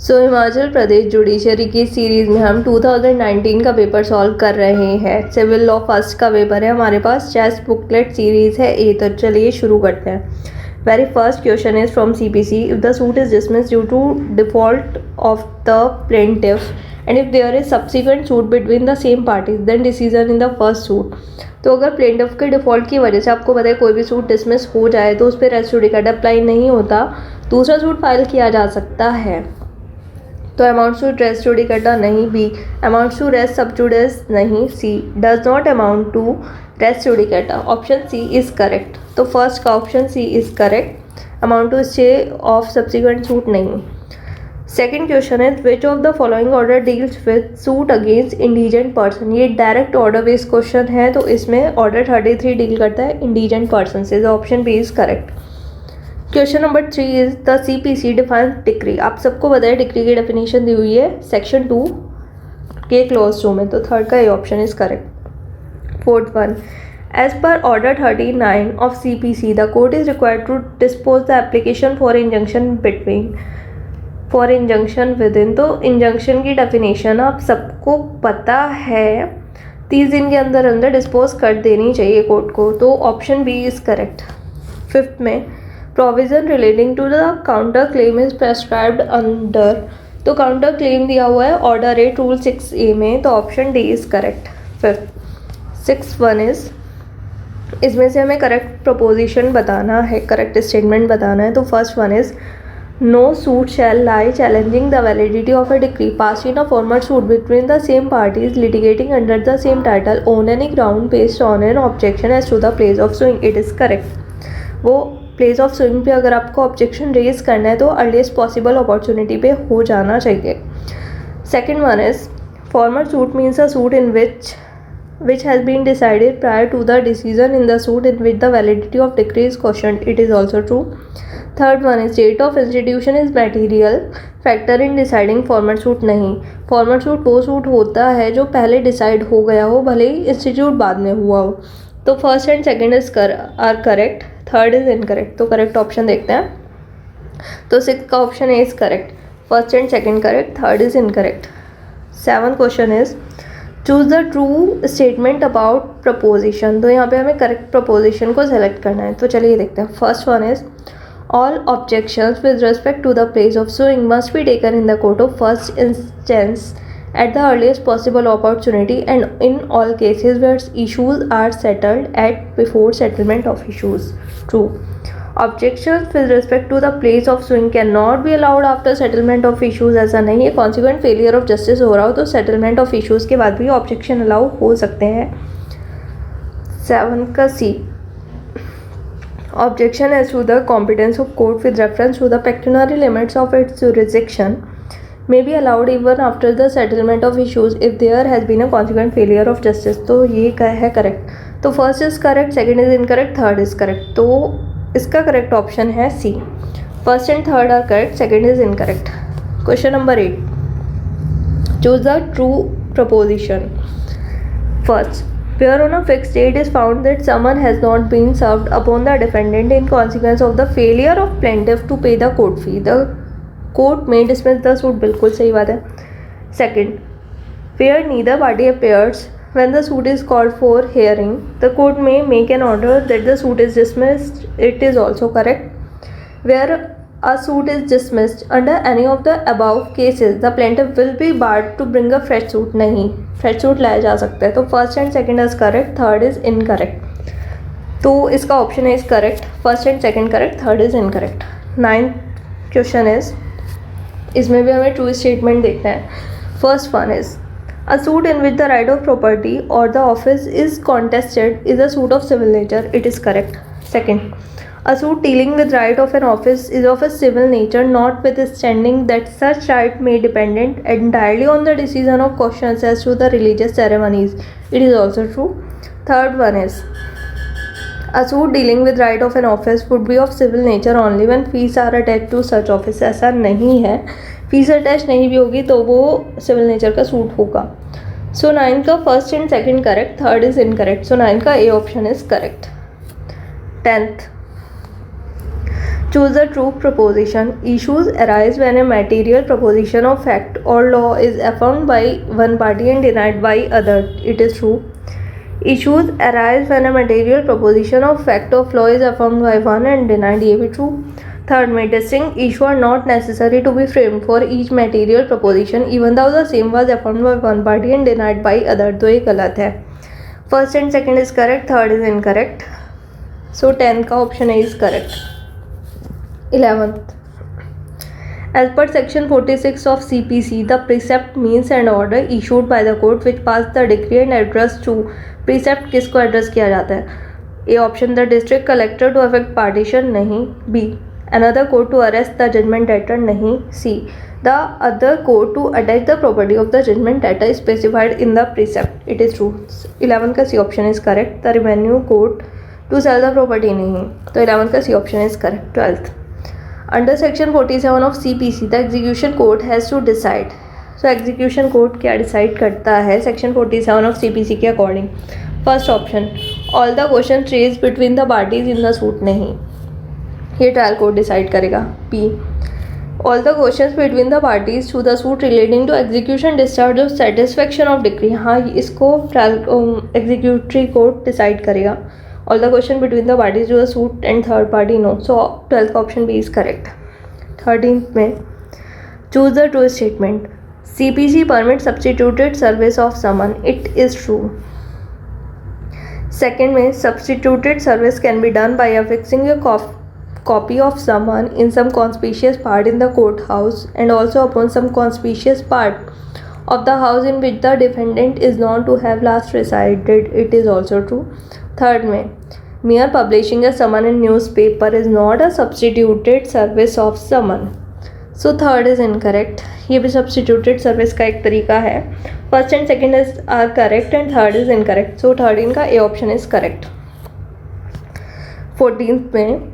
Himachal Pradesh judiciary की series में हम 2019 का पेपर सॉल्व कर रहे हैं। सिविल लॉ फर्स्ट का पेपर है हमारे पास। चेस्ट बुकलेट सीरीज़ है ए। तो चलिए शुरू करते हैं। Very first question is from CPC. If the suit is dismiss due to default of the plaintiff and if there is subsequent suit between the same parties then decision in the first suit. तो अगर plaintiff के default की वजह से आपको पता है कोई भी सूट डिसमिस हो जाए तो उस पर रेस्ट जुडिकाटा अप्लाई नहीं होता, दूसरा सूट फाइल किया जा सकता है। तो अमाउंट टू रेस्ट जुडिकाटा नहीं, B amount to res sub judice नहीं, C does not amount to res judicata. Option C is correct. तो फर्स्ट का option C is correct, amount to stay of subsequent suit नहीं। Second question is which of the following order deals with suit against indigent person. ये direct order based question है, तो इसमें order 33 deal करता है indigent person से। Option B is correct. Question number 3 is the CPC defines decree. आप सबको बताया डिक्री की डेफिनेशन दी हुई है सेक्शन 2 के क्लॉज 2 में, तो थर्ड का ये option is correct. Fourth one, as per order 39 of CPC the court is required to dispose the application for injunction between for injunction within. तो इंजंक्शन की डेफिनेशन आप सबको पता है 30 दिन के अंदर अंदर डिस्पोज कर देनी चाहिए कोर्ट को, तो option B is correct. Fifth में, provision relating to the counter claim is prescribed under. तो काउंटर क्लेम दिया हुआ है ऑर्डर 8 रूल 6A में, तो option D is correct. Fifth six one is, इसमें से हमें करेक्ट प्रपोजिशन बताना है, करेक्ट स्टेटमेंट बताना है। तो first one is no suit shall lie challenging the validity of a decree pass in a formal suit between the same parties litigating under the same title on any ground based on an objection as to the place of suing. It is correct. वो place of suing पे अगर आपको objection raise करना है तो earliest possible opportunity पे हो जाना चाहिए। Second one is formal suit means a suit in which has been decided prior to the decision in the suit in which the validity of decree is questioned. It is also true. Third one is date of institution is material factor in deciding formal suit नहीं। Formal suit वो suit होता है जो पहले decide हो गया हो, भले ही इंस्टीट्यूट बाद में हुआ हो। तो first and second is are correct, third is incorrect. तो करेक्ट ऑप्शन देखते हैं। तो सिक्स का option A is correct, first and second correct, third is incorrect. Seven question is choose the true statement about proposition. तो यहाँ पे हमें correct preposition को सेलेक्ट करना है, तो चलिए देखते हैं। First one is all objections with respect to the place of suing must be taken in the court of first instance at the earliest possible opportunity and in all cases where issues are settled at before settlement of issues. True. Objections with respect to the place of suing cannot be allowed after settlement of issues. ऐसा नहीं है, consequent failure of justice हो रहा हो तो settlement of issues के बाद भी objection allow हो सकते हैं। 7 का C, objection as to the competence of court with reference to the pecuniary limits of its jurisdiction may be allowed even after the settlement of issues if there has been a consequent failure of justice. तो ये है correct. तो first is correct, second is incorrect, third is correct. तो इसका correct option है C, first and third are correct, second is incorrect. Question number 8, choose the true proposition. First, where on a fixed date is found that someone has not been served upon the defendant in consequence of the failure of plaintiff to pay the court fee, the court may dismiss the suit. बिल्कुल सही बात है। Second, where neither party appears when the suit is called for hearing the court may make an order that the suit is dismissed. It is also correct. Where a suit is dismissed under any of the above cases the plaintiff will be barred to bring a fresh suit. नहीं, fresh suit लाया जा सकता है। तो first and second is correct, third is incorrect. तो इसका option is correct, first and second correct, third is incorrect. 9th question is, इसमें भी हमें ट्रू स्टेटमेंट देखना है। First one is a suit in which the right of property और the office is contested is a suit of civil nature. It is correct. Second, a suit dealing with right of an office is of a civil nature not with standing that such right may dependent entirely on the decision of questions as to the religious ceremonies. It is also true. Third one is a suit dealing with right of an office would be of civil nature only when fees are attached to such office. ऐसा नहीं है, fees attach नहीं भी होगी तो वो civil nature का suit होगा। सो 9 का first and second correct, third is incorrect. So 9 का A option is correct. 10th Choose the true proposition. Issues arise when a material proposition of fact or law is affirmed by one party and denied by other. It is true. Issues arise when a material proposition of fact of law is affirmed by one and denied. ये भी true. Third में distinct issue are not necessary to be framed for each material proposition even though the same was affirmed by one party and denied by other. तो ये गलत है. First and second is correct. Third is incorrect. So 10 का option A is correct. 11th. As per section 46 of CPC, the precept means an order issued by the court which passed the decree and addressed to. Precept किसको address किया जाता है? A option the district collector to effect partition, नहीं. B another court to arrest the judgment debtor, नहीं. C the other court to attach the property of the judgment debtor specified in the precept. It is true. 11 का C option is correct. The revenue court to sell the property, नहीं. तो 11 का C option is correct. 12th. Under section 47 of CPC, the execution court has to decide. So execution court क्या decide करता है section 47 of CPC के according? First option, all the questions raised between the parties in the suit, नहीं. ये trial court decide करेगा. B all the questions between the parties to the suit relating to execution, discharge or satisfaction of decree. हाँ, इसको trial executory court decide करेगा. All the question between the parties to the suit and third party, no. So 12th option B is correct. 13th में choose the true statement. CPC permits substituted service of summon. It is true. Second में substituted service can be done by affixing a copy of summon in some conspicuous part in the courthouse and also upon some conspicuous part of the house in which the defendant is known to have last resided. It is also true. Third में mere publishing a summon in newspaper is not a substituted service of summon. So third is incorrect. ये भी substituted service का एक तरीका है. First and second are correct and third is incorrect. So 13 का A option is correct. 14th में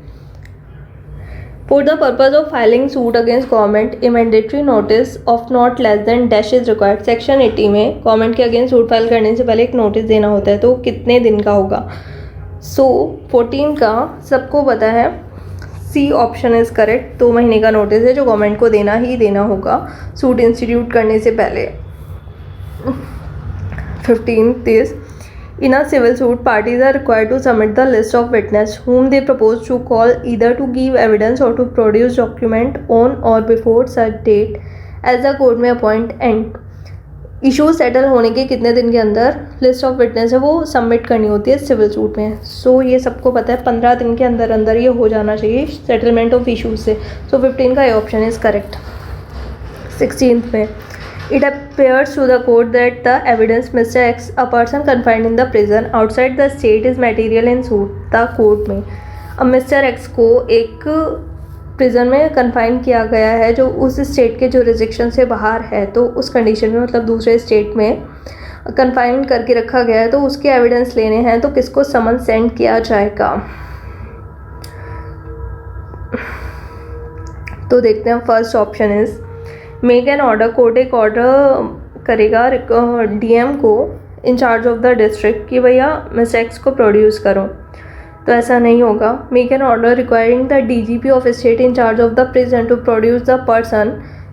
for the purpose of filing suit against government, a mandatory notice of not less than dash is required. Section 80 में government के against suit file करने से पहले एक notice देना होता है, तो कितने दिन का होगा? सो 14 का सबको पता है. C option is correct. 2 महीने का नोटिस है जो गवर्नमेंट को देना ही देना होगा सूट इंस्टीट्यूट करने से पहले. 15th is in a civil suit, parties are required to submit the list of witnesses whom they propose to call either to give evidence or to produce document on or before such date as the court may appoint. And issue settle होने के कितने दिन के अंदर list of witness है वो submit करनी होती है सिविल सूट में. सो ये सबको पता है 15 दिन के अंदर अंदर ये हो जाना चाहिए सेटलमेंट ऑफ इशूज से. सो 15 का ये ऑप्शन इज़ करेक्ट. 16th में it appears to the court that the evidence Mr. X, a person confined in the prison outside the state, is material in suit. The court में अब Mr. X को एक prison में confine किया गया है जो उस स्टेट के जुरिस्डिक्शन से बाहर है, तो उस कंडीशन में मतलब दूसरे स्टेट में कन्फाइन करके रखा गया है, तो उसके एविडेंस लेने हैं, तो किसको समन सेंड किया जाएगा? तो देखते हैं. First option is make an order. Court एक ऑर्डर करेगा डीएम को इंचार्ज ऑफ द डिस्ट्रिक्ट कि भैया मिस्टर एक्स को प्रोड्यूस करो, तो ऐसा नहीं होगा. Make an order requiring the DGP of state in charge of the prison to produce the person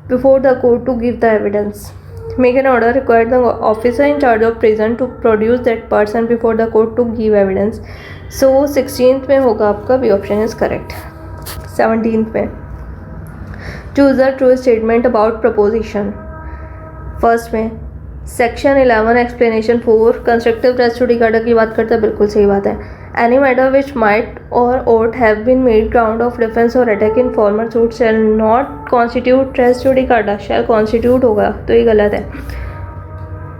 before the court to give the evidence. Make an order required the officer in charge of prison to produce that person before the court to give evidence. So 16th में होगा आपका B option is correct. 17th में choose the true statement about proposition. First में section 11 explanation 4 constructive res judicata की बात करता है, बिल्कुल सही बात है. Any matter which might or ought have been made ground of defence or attack in former suit shall not constitute res judicata. Shall constitute होगा, तो ये गलत है.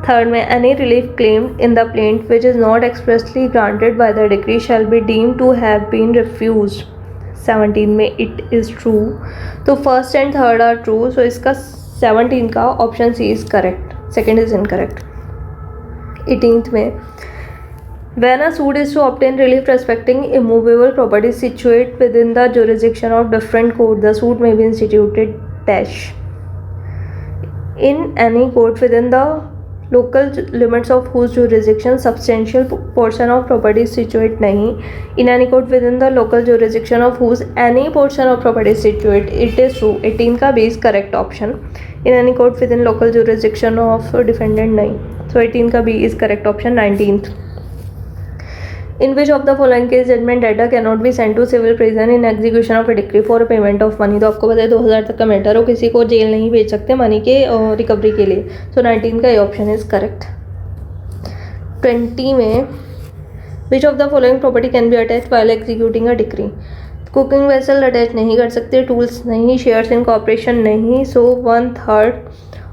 थर्ड में any relief claimed in the plaint which is not expressly granted by the decree shall be deemed to have been refused. 17 में it is true. तो first and third are true. So इसका 17 का option C is correct. Second is incorrect. 18th में when a suit is to obtain relief respecting immovable property situate within the jurisdiction of different court, the suit may be instituted dash in any court within the local limits of whose jurisdiction substantial portion of property is situate नहीं. In any court within the local jurisdiction of whose any portion of property is situate, it is true. 18 का B is correct option. In any court within local jurisdiction of defendant नहीं. So 18 का B is correct option. 19th. In which of the following case judgment debtor cannot be sent to civil prison in execution of a decree for payment of money. तो आपको पता है 2000 तक का matter हो, किसी को जेल नहीं भेज सकते मनी के रिकवरी के लिए. सो 19 का ये ऑप्शन इज करेक्ट. 20 में which of the following property can be attach while executing a decree. Cooking vessel attach नहीं कर सकते, टूल्स नहीं, शेयर्स इन कॉर्पोरेशन नहीं. सो 1/3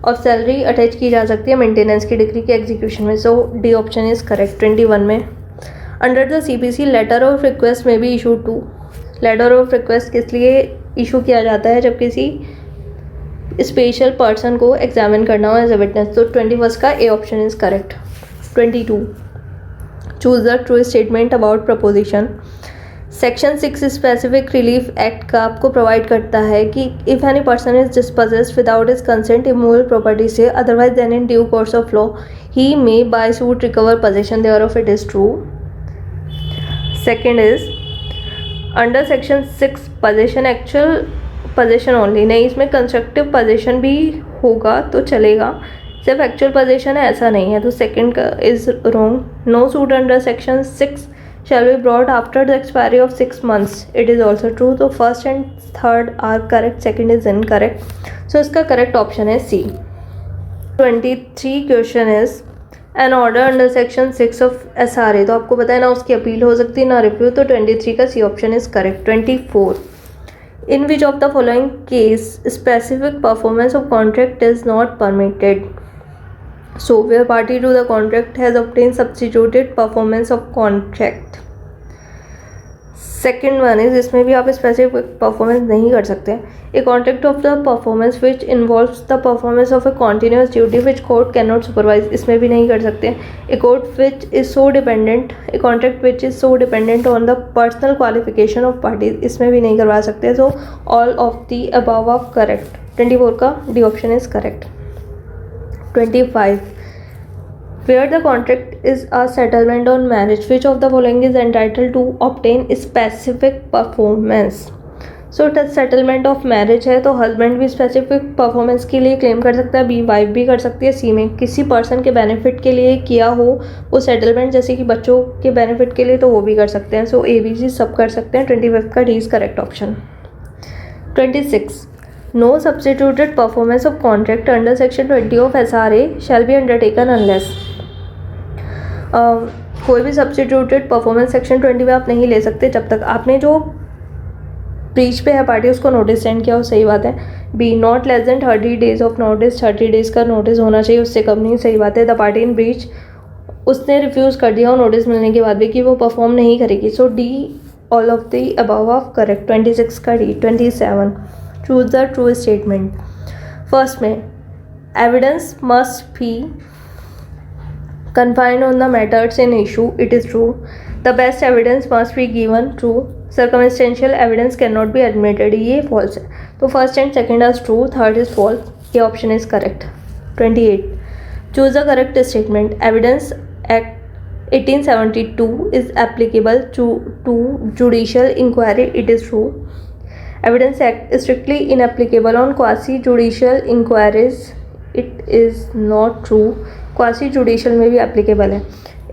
ऑफ सैलरी अटैच की जा सकती है मेंटेनेंस की डिक्री के एग्जीक्यूशन में. So D option is correct. 21 में under the CPC letter of request में भी issue to. Letter of request किस लिए इशू किया जाता है? जब किसी स्पेशल पर्सन को एग्जामिन करना हो एज अ विटनेस. तो 21 का A option is correct. 22 choose the true statement about proposition. Section 6 specific relief act का आपको प्रोवाइड करता है कि if any person is dispossessed without his consent immovable property से otherwise than in due course of law he may by suit recover possession thereof. It is true. Second is under section 6 possession actual possession only. नहीं, इसमें constructive possession भी होगा तो चलेगा, सिर्फ actual possession है ऐसा नहीं है. तो सेकंड का is wrong. No suit under section 6 shall be brought after the expiry of 6 months. It is also true. तो first and third are correct, second is incorrect. So इसका करेक्ट ऑप्शन है C. 23 question is an order under section 6 of SRA. तो आपको पता है ना उसकी appeal हो सकती है ना रिव्यू. तो 23 का C option is correct. 24 in which of the following case specific performance of contract is not permitted. So where party to the contract has obtain substituted performance of contract. Second one is इसमें भी आप specific performance नहीं कर सकते. A contract of the performance which involves the performance of a continuous duty which court can not supervise. इसमें भी नहीं कर सकते. A court which is so dependent a contract which is so dependent on the personal qualification of parties. इसमें भी नहीं करवा सकते. So all of the above are correct. 24 का D option is correct. 25 where the contract is a settlement on marriage, which of the following is entitled to obtain specific performance. So settlement of marriage है तो husband भी specific performance के लिए claim कर सकता है, B wife भी कर सकती है, सी में किसी पर्सन के बेनिफिट के लिए किया हो वो सेटलमेंट जैसे कि बच्चों के बेनिफिट के लिए तो वो भी कर सकते हैं. सो ABC सब कर सकते हैं. 25 का D is correct option. 26 no substituted performance of contract under section 20 of SRA shall be undertaken unless. कोई भी सब्स्टिट्यूटेड परफॉर्मेंस सेक्शन 20 में आप नहीं ले सकते जब तक आपने जो ब्रीच पे है पार्टी उसको नोटिस सेंड किया हो. सही बात है. Be not less than 30 days of notice. 30 days का नोटिस होना चाहिए, उससे कम नहीं. सही बात है. द पार्टी इन ब्रीच उसने रिफ्यूज़ कर दिया हो नोटिस मिलने के बाद भी कि वो परफॉर्म नहीं करेगी. So D all of the above of correct. 26 का D. 27 choose the true statement. First में evidence must be confined on the matters in issue. It is true. The best evidence must be given. True. Circumstantial evidence cannot be admitted. ये false है. तो first and second is true, third is false. ये option is correct. 28 choose the correct statement. Evidence Act 1872 is applicable to judicial inquiry. It is true. Evidence Act is strictly inapplicable on quasi judicial inquiries. It is not true. Quasi judicial में भी applicable है.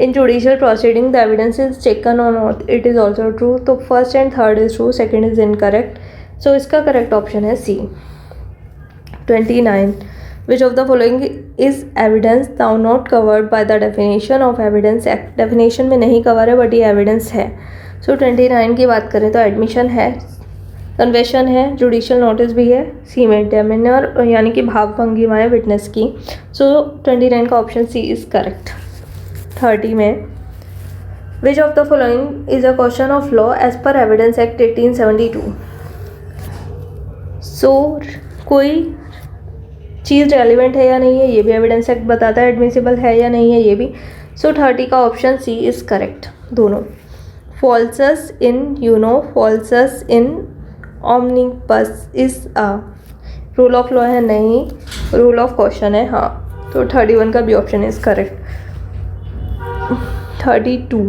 In judicial proceeding the evidence is taken on oath. It is also true. तो first and third is true, second is incorrect. So इसका correct option है C. 29 which of the following is evidence now not covered by the definition of evidence act. Definition में नहीं cover है but ये evidence है. सो 29 की बात करें तो एडमिशन है, कन्वेशन है, जुडिशियल नोटिस भी है, सी में डेमिनर यानी कि भाव भंगिमाएँ विटनेस की. सो 29 का ऑप्शन सी इज़ करेक्ट. 30 में which of the following is a question of law as per evidence act 1872. So कोई चीज़ रेलिवेंट है या नहीं है ये भी एविडेंस एक्ट बताता है, एडमिसिबल है या नहीं है ये भी. सो 30 का ऑप्शन सी इज़ करेक्ट दोनों. Falsus in falsus in omnibus is a rule of law है नहीं, रूल ऑफ क्वेश्चन है. हाँ तो 31 का भी option is correct. 32.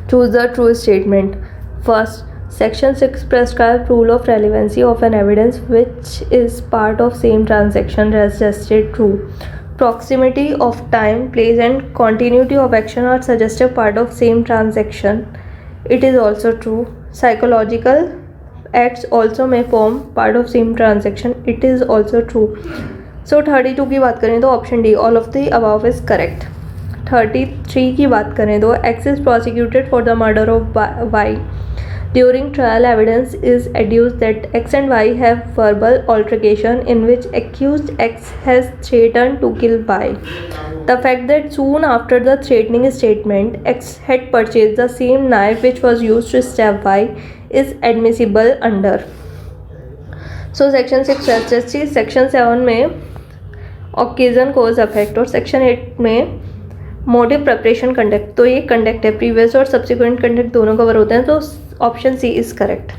Choose the true statement. First, Section 6 prescribes rule of relevancy of an evidence which is part of same transaction as suggested true. Proximity of time, place and continuity of action are suggestive part of same transaction. It is also true. Psychological acts also may form part of same transaction. It is also true. So 32 की बात करें तो option D all of the above is correct. 33 की बात करें तो X is prosecuted for the murder of Y. During trial, evidence is adduced that X and Y have verbal altercation in which accused X has threatened to kill Y. The fact that soon after the threatening statement, X had purchased the same knife which was used to stab Y is admissible under. So section 6 SST, section 7 में occasion, cause, effect और section 8 में motive, preparation, conduct. तो ये conduct है, previous और subsequent conduct दोनों cover होते हैं. तो option C is correct.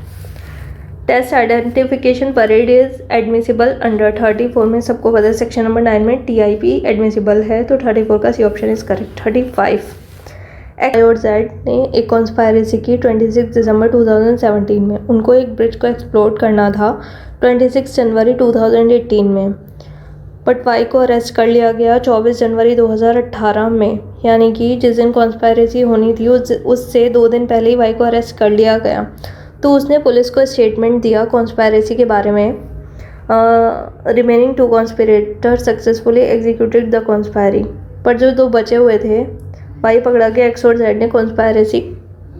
Test identification parade is admissible under 34 में सबको पता है. सेक्शन नंबर 9 में टीआईपी एडमिसिबल है. तो 34 का C option is correct. 35. X और जेड ने एक कॉन्स्पायरेसी की 26 दिसंबर 2017 में. उनको एक ब्रिज को एक्सप्लोर करना था 26 जनवरी 2018 में, बट वाई को अरेस्ट कर लिया गया 24 जनवरी 2018 में. यानी कि जिस दिन कॉन्स्पायरेसी होनी थी उससे 2 दिन पहले ही वाई को अरेस्ट कर लिया गया. तो उसने पुलिस को स्टेटमेंट दिया कॉन्स्पायरेसी के बारे में. Remaining 2 conspirator successfully executed the conspiracy. पर जो 2 बचे हुए थे, वाई पकड़ा गया, एक्स और जेड ने कॉन्स्पायरेसी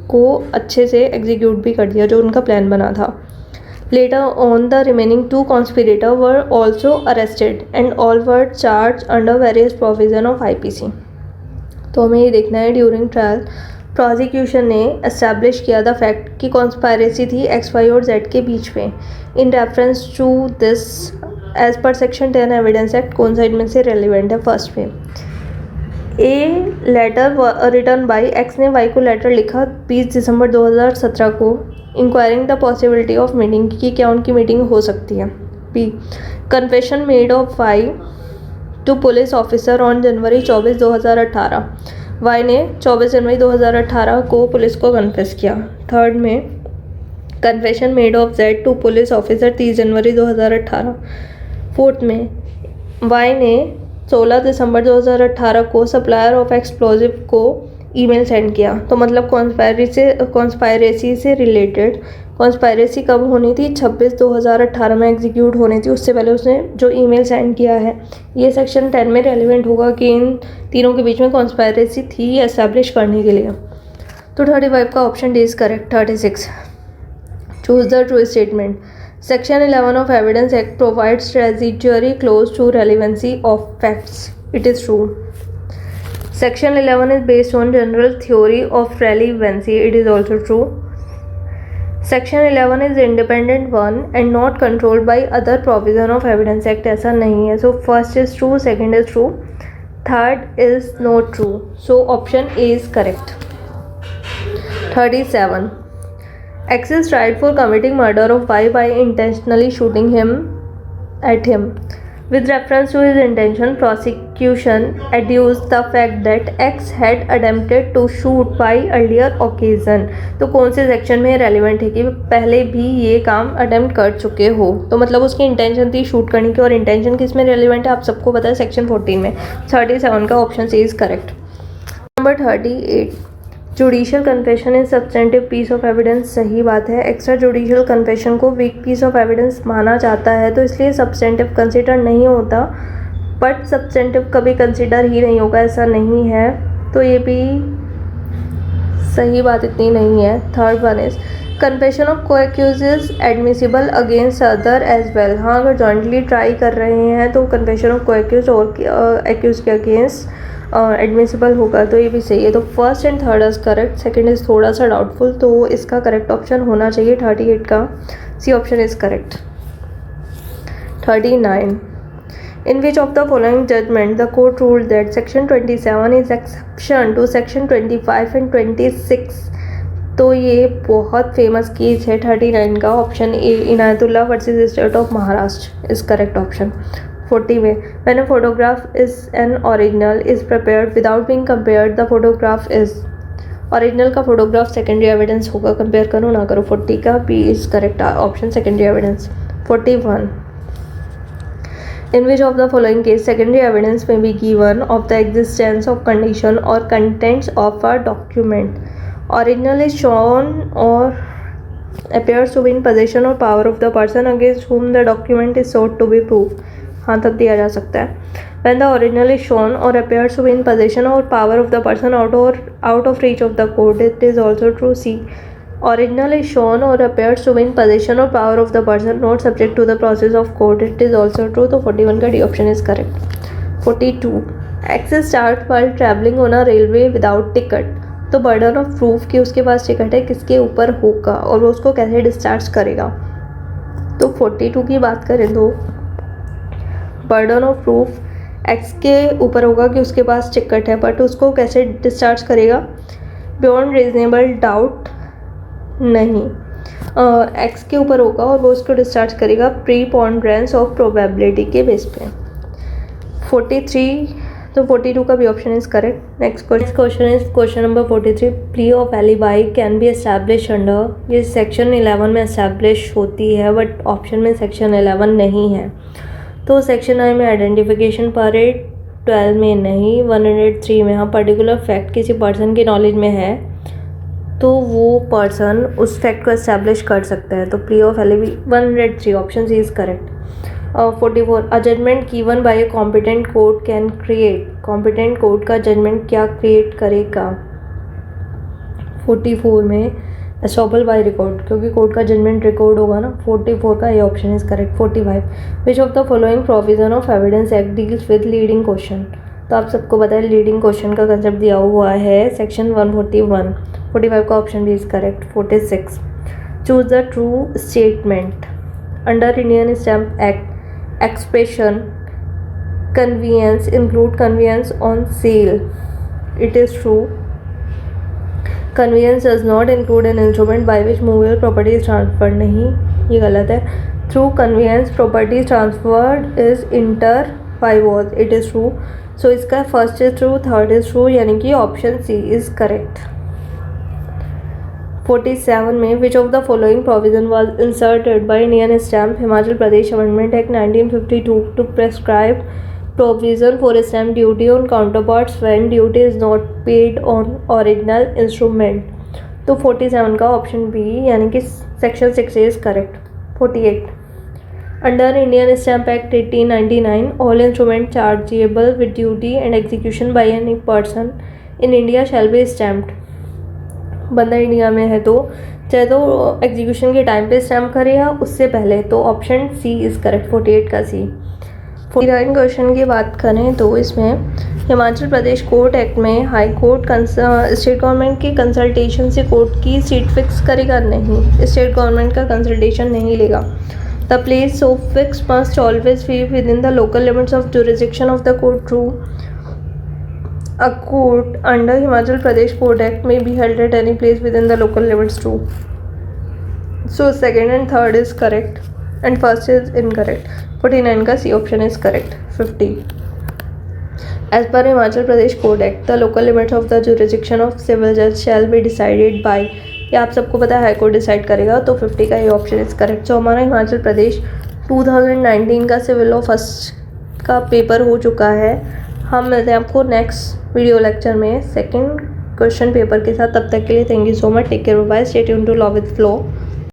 को अच्छे से एग्जीक्यूट भी कर दिया जो उनका प्लान बना था. Later on, the remaining 2 conspirators were also arrested and all were charged under various provisions of IPC. तो हमें ये देखना है ड्यूरिंग ट्रायल प्रोसिक्यूशन ने एस्टैब्लिश किया द फैक्ट कि कॉन्स्पायरेसी थी एक्स वाई और जेड के बीच में. In reference to this as per section 10 evidence act कौन सा इनमें से रेलिवेंट है. फर्स्ट में A letter return by X ने वाई को लेटर लिखा 20 दिसंबर 2017 को inquiring the possibility of meeting कि क्या उनकी मीटिंग हो सकती है. B confession made of Y to police officer on January 24 2018. Y ने 24 जनवरी 2018 को पुलिस को कन्फेस किया. थर्ड में confession made of Z to police officer 30 January 2018. Fourth में वाई ने 16 दिसंबर 2018 को सप्लायर ऑफ एक्सप्लोजिव को ईमेल सेंड किया. तो मतलब कॉन्स्पायरेसी से रिलेटेड. कॉन्स्पायरेसी कब होनी थी? 26 2018 में एग्जीक्यूट होनी थी. उससे पहले उसने जो ईमेल सेंड किया है ये सेक्शन 10 में रेलिवेंट होगा कि इन तीनों के बीच में कॉन्स्पायरेसी थी एस्टैब्लिश करने के लिए. तो 35 का option D is correct. 36. Choose the true statement. Section 11 of evidence act provides residuary clause to relevancy of facts. It is true. Section 11 is based on general theory of relevancy. It is also true. Section 11 is independent one and not controlled by other provision of Evidence Act. ऐसा नहीं है. So first is true, second is true, third is not true. So option A is correct. 37. X is tried for committing murder of Y by intentionally shooting him at him. With reference to his intention, prosecution adduced the fact that X had attempted to shoot by earlier occasion. तो कौन से section में relevant है कि पहले भी ये काम अटेम्प्ट कर चुके हो. तो मतलब उसकी इंटेंशन थी शूट करने की. और इंटेंशन किस में रेलिवेंट है आप सबको पता है, सेक्शन 14 में. 37 का option C is correct. Number 38. Judicial confession is substantive piece of evidence. सही बात है. एक्स्ट्रा जुडिशियल कन्फेशन को वीक पीस ऑफ एविडेंस माना जाता है तो इसलिए सब्सटेंटिव कंसिडर नहीं होता. बट सब्सटेंटिव कभी कंसिडर ही नहीं होगा ऐसा नहीं है. तो ये भी सही बात इतनी नहीं है. Third one is confession of co-accused is admissible against other as well. हाँ, अगर जॉइंटली ट्राई कर रहे हैं तो कन्फेशन ऑफ को-एक्यूज और एक्यूज के अगेंस्ट एडमिसिबल होगा. तो ये भी सही है. तो first and third is correct. Second is थोड़ा सा डाउटफुल. तो इसका करेक्ट ऑप्शन होना चाहिए 38 का. C option is correct. 39. In which of the following judgment the court ruled that section 27 is exception to section 25 and 26. तो ये बहुत फेमस केस है 39 का. Option A Inayatullah versus state of Maharashtra is correct option. 40 में when a photograph is an original is prepared without being compared the photograph is original का photograph secondary evidence होगा, compare करो ना करो। 40 का B is correct option secondary evidence. 41 in which of the following case secondary evidence may be given of the existence of condition or contents of a document. Original is shown or appears to be in possession or power of the person against whom the document is sought to be proved. हाँ तब दिया जा सकता है। When the original is shown or appears to be in possession or power of the person out of reach of the court, it is also true. C. Original is shown or appears to be in possession or power of the person not subject to the process of court, it is also true. तो 41 का D option is correct. 42 access start while traveling on a railway without ticket. तो burden of proof कि उसके पास ticket है किसके ऊपर होगा और वो उसको कैसे डिस्चार्ज करेगा। तो 42 की बात करें तो बर्डन ऑफ प्रूफ एक्स के ऊपर होगा कि उसके पास टिकट है, बट उसको कैसे डिस्चार्ज करेगा। बियॉन्ड रीजनेबल डाउट नहीं, एक्स के ऊपर होगा और वो उसको डिस्चार्ज करेगा प्रीपोंड्रेंस ऑफ प्रोबेबिलिटी के बेस पे। 43 तो 42 का भी option is correct. Next question is question number 43 plea of alibi can be establish under. ये सेक्शन 11 में एस्टैब्लिश होती है बट ऑप्शन में सेक्शन 11 नहीं है। तो सेक्शन 9 में आइडेंटिफिकेशन पर 12 में नहीं, 103 में। हाँ पर्टिकुलर फैक्ट किसी पर्सन की नॉलेज में है तो वो पर्सन उस फैक्ट को एस्टैब्लिश कर सकता है। तो plea of alibi 103 option C is correct. 44 a judgment given by a competent court can create. Competent court का जजमेंट क्या क्रिएट करेगा। 44 में एस्टॉपल बाय रिकॉर्ड, क्योंकि कोर्ट का जजमेंट रिकॉर्ड होगा ना। 44 का ये option is correct. 45 which of the following provision of evidence act deals with leading question. तो आप सबको पता है लीडिंग क्वेश्चन का कंसेप्ट दिया हुआ है सेक्शन 141। 45 का ऑप्शन भी is correct. 46 choose the true statement under Indian stamp act. Expression convenience include convenience on sale, it is true. Conveyance does not include an instrument by which movable property is transferred। नहीं, ये गलत है। Through conveyance property transferred is inter by was, it is true। So इसका first is true, third is true, यानी कि option C is correct. 47 में which of the following provision was inserted by Indian stamp Himachal Pradesh amendment act 1952 to prescribe provision for stamp duty on counterparts when duty is not paid on original instrument। तो 47 का option B यानी कि section 6 is correct. 48 under Indian stamp act 1899 all instrument chargeable with duty and execution by any person in India shall be stamped. बंदा India में है तो चाहे तो एग्जीक्यूशन के टाइम पे स्टैम्प करे या उससे पहले, तो ऑप्शन सी इज करेक्ट। 48 का सी। 49 क्वेश्चन की बात करें तो इसमें हिमाचल प्रदेश कोर्ट एक्ट में हाई कोर्ट स्टेट गवर्नमेंट की कंसल्टेशन से कोर्ट की सीट फिक्स करेगा नहीं, स्टेट गवर्नमेंट का कंसल्टेशन नहीं लेगा। The place of fix must always be within the local limits of jurisdiction of the court through a court under Himachal Pradesh court act में be held at any place within the local limits to. So second and third is correct and first is incorrect. 49 का C option is correct. 50 as per Himachal Pradesh code act the local limits of the jurisdiction of civil जज shall be decided by. ये आप सबको पता है high court decide करेगा, तो 50 का ये ऑप्शन इज करेक्ट। सो हमारा हिमाचल प्रदेश 2019 का सिविल लॉ फर्स्ट का पेपर हो चुका है। हम मिलते हैं आपको नेक्स्ट वीडियो लेक्चर में सेकेंड क्वेश्चन पेपर के साथ। तब तक के लिए thank you so much, take care, bye, stay tuned to law with flow.